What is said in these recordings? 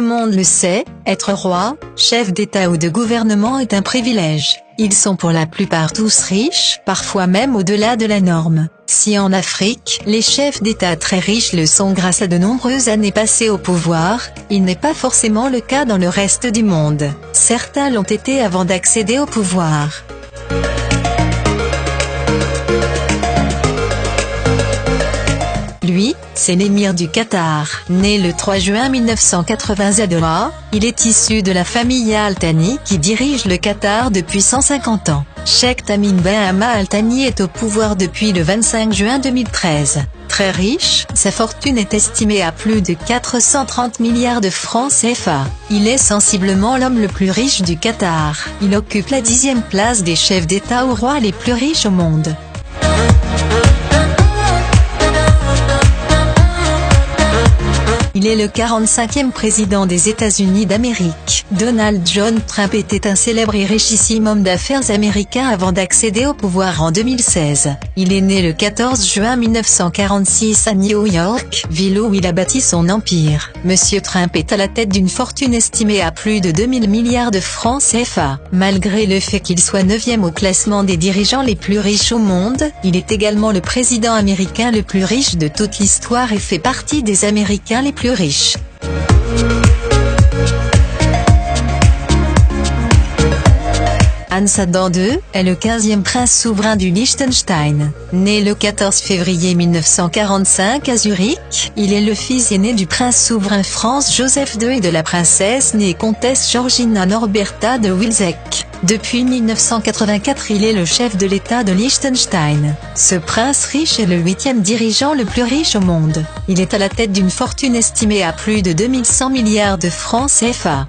monde le sait, être roi, chef d'État ou de gouvernement est un privilège. Ils sont pour la plupart tous riches, parfois même au-delà de la norme. Si en Afrique, les chefs d'État très riches le sont grâce à de nombreuses années passées au pouvoir, il n'est pas forcément le cas dans le reste du monde. Certains l'ont été avant d'accéder au pouvoir. Lui, c'est l'émir du Qatar. Né le 3 juin 1980 à Doha, il est issu de la famille Al Thani qui dirige le Qatar depuis 150 ans. Sheikh Tamim bin Hamad Al Thani est au pouvoir depuis le 25 juin 2013. Très riche, sa fortune est estimée à plus de 430 milliards de francs CFA. Il est sensiblement l'homme le plus riche du Qatar. Il occupe la 10e place des chefs d'État ou rois les plus riches au monde. Il est le 45e président des États-Unis d'Amérique. Donald John Trump était un célèbre et richissime homme d'affaires américain avant d'accéder au pouvoir en 2016. Il est né le 14 juin 1946 à New York, ville où il a bâti son empire. Monsieur Trump est à la tête d'une fortune estimée à plus de 2000 milliards de francs CFA. Malgré le fait qu'il soit 9e au classement des dirigeants les plus riches au monde, il est également le président américain le plus riche de toute l'histoire et fait partie des Américains les plus riches. Hans Adam II est le 15e prince souverain du Liechtenstein. Né le 14 février 1945 à Zurich, il est le fils aîné du prince souverain Franz Joseph II et de la princesse née comtesse Georgina Norberta de Wilczek. Depuis 1984, il est le chef de l'État de Liechtenstein. Ce prince riche est le 8e dirigeant le plus riche au monde. Il est à la tête d'une fortune estimée à plus de 2100 milliards de francs CFA.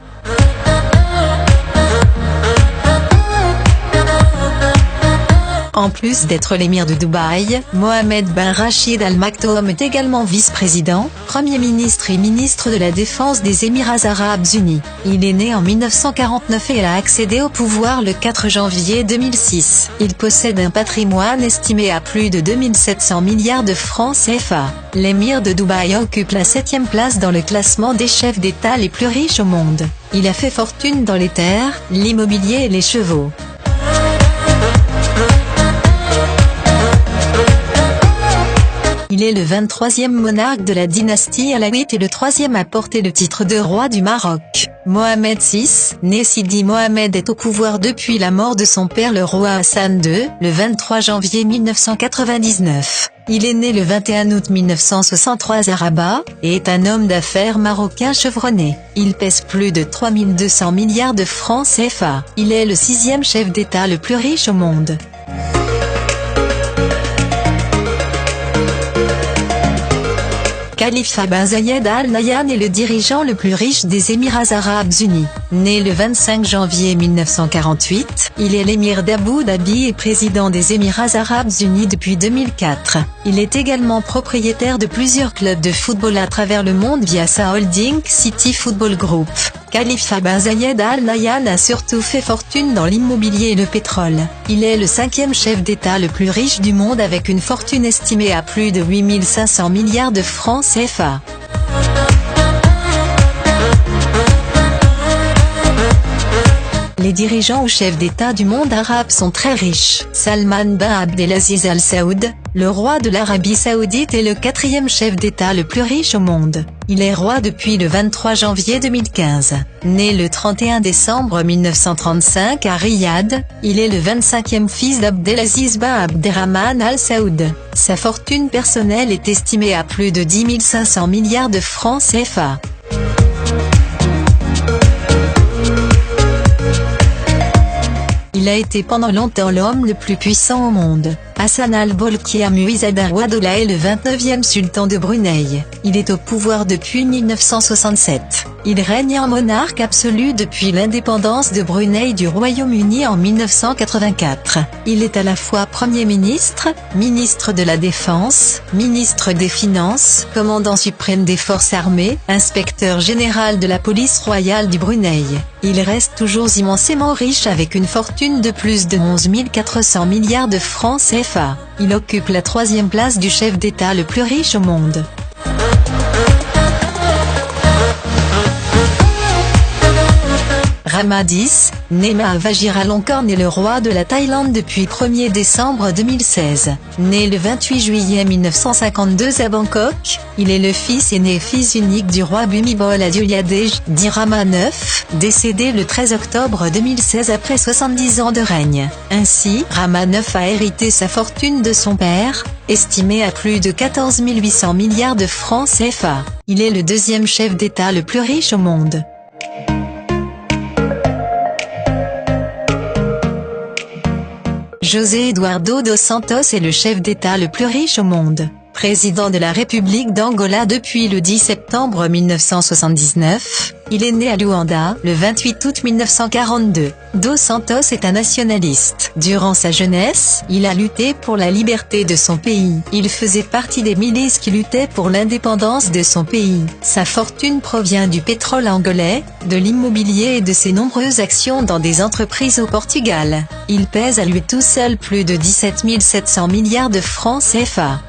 En plus d'être l'émir de Dubaï, Mohammed bin Rachid Al Maktoum est également vice-président, Premier ministre et ministre de la Défense des Émirats Arabes Unis. Il est né en 1949 et a accédé au pouvoir le 4 janvier 2006. Il possède un patrimoine estimé à plus de 2700 milliards de francs CFA. L'émir de Dubaï occupe la 7e place dans le classement des chefs d'État les plus riches au monde. Il a fait fortune dans les terres, l'immobilier et les chevaux. Il est le 23e monarque de la dynastie alawite et le 3e à porter le titre de roi du Maroc. Mohamed VI, né Sidi Mohamed, est au pouvoir depuis la mort de son père le roi Hassan II, le 23 janvier 1999. Il est né le 21 août 1963 à Rabat, et est un homme d'affaires marocain chevronné. Il pèse plus de 3200 milliards de francs CFA. Il est le 6e chef d'État le plus riche au monde. Khalifa bin Zayed Al Nahyan est le dirigeant le plus riche des Émirats Arabes Unis. Né le 25 janvier 1948, il est l'émir d'Abu Dhabi et président des Émirats Arabes Unis depuis 2004. Il est également propriétaire de plusieurs clubs de football à travers le monde via sa holding City Football Group. Khalifa bin Zayed Al Nahyan a surtout fait fortune dans l'immobilier et le pétrole. Il est le 5e chef d'État le plus riche du monde avec une fortune estimée à plus de 8500 milliards de francs CFA. Les dirigeants ou chefs d'État du monde arabe sont très riches. Salman bin Abdelaziz Al Saoud, le roi de l'Arabie Saoudite, est le 4e chef d'État le plus riche au monde. Il est roi depuis le 23 janvier 2015. Né le 31 décembre 1935 à Riyad, il est le 25e fils d'Abdelaziz bin Abderrahman Al Saoud. Sa fortune personnelle est estimée à plus de 10 500 milliards de francs CFA. Il a été pendant longtemps l'homme le plus puissant au monde. Hassan al-Bolkiah Muizzad al-Wadoula est le 29e sultan de Brunei. Il est au pouvoir depuis 1967. Il règne en monarque absolu depuis l'indépendance de Brunei du Royaume-Uni en 1984. Il est à la fois Premier ministre, ministre de la Défense, ministre des Finances, commandant suprême des forces armées, inspecteur général de la police royale du Brunei. Il reste toujours immensément riche avec une fortune de plus de 11 400 milliards de francs CFA. Il occupe la 3e place du chef d'État le plus riche au monde. Rama X, né Mahavajiralongkorn est le roi de la Thaïlande depuis 1er décembre 2016. Né le 28 juillet 1952 à Bangkok, il est le fils aîné et fils unique du roi Bhumibol Adulyadej, dit Rama IX, décédé le 13 octobre 2016 après 70 ans de règne. Ainsi, Rama IX a hérité sa fortune de son père, estimée à plus de 14 800 milliards de francs CFA. Il est le deuxième chef d'État le plus riche au monde. José Eduardo dos Santos est le chef d'État le plus riche au monde. Président de la République d'Angola depuis le 10 septembre 1979, il est né à Luanda le 28 août 1942. Dos Santos est un nationaliste. Durant sa jeunesse, il a lutté pour la liberté de son pays. Il faisait partie des milices qui luttaient pour l'indépendance de son pays. Sa fortune provient du pétrole angolais, de l'immobilier et de ses nombreuses actions dans des entreprises au Portugal. Il pèse à lui tout seul plus de 17 700 milliards de francs CFA.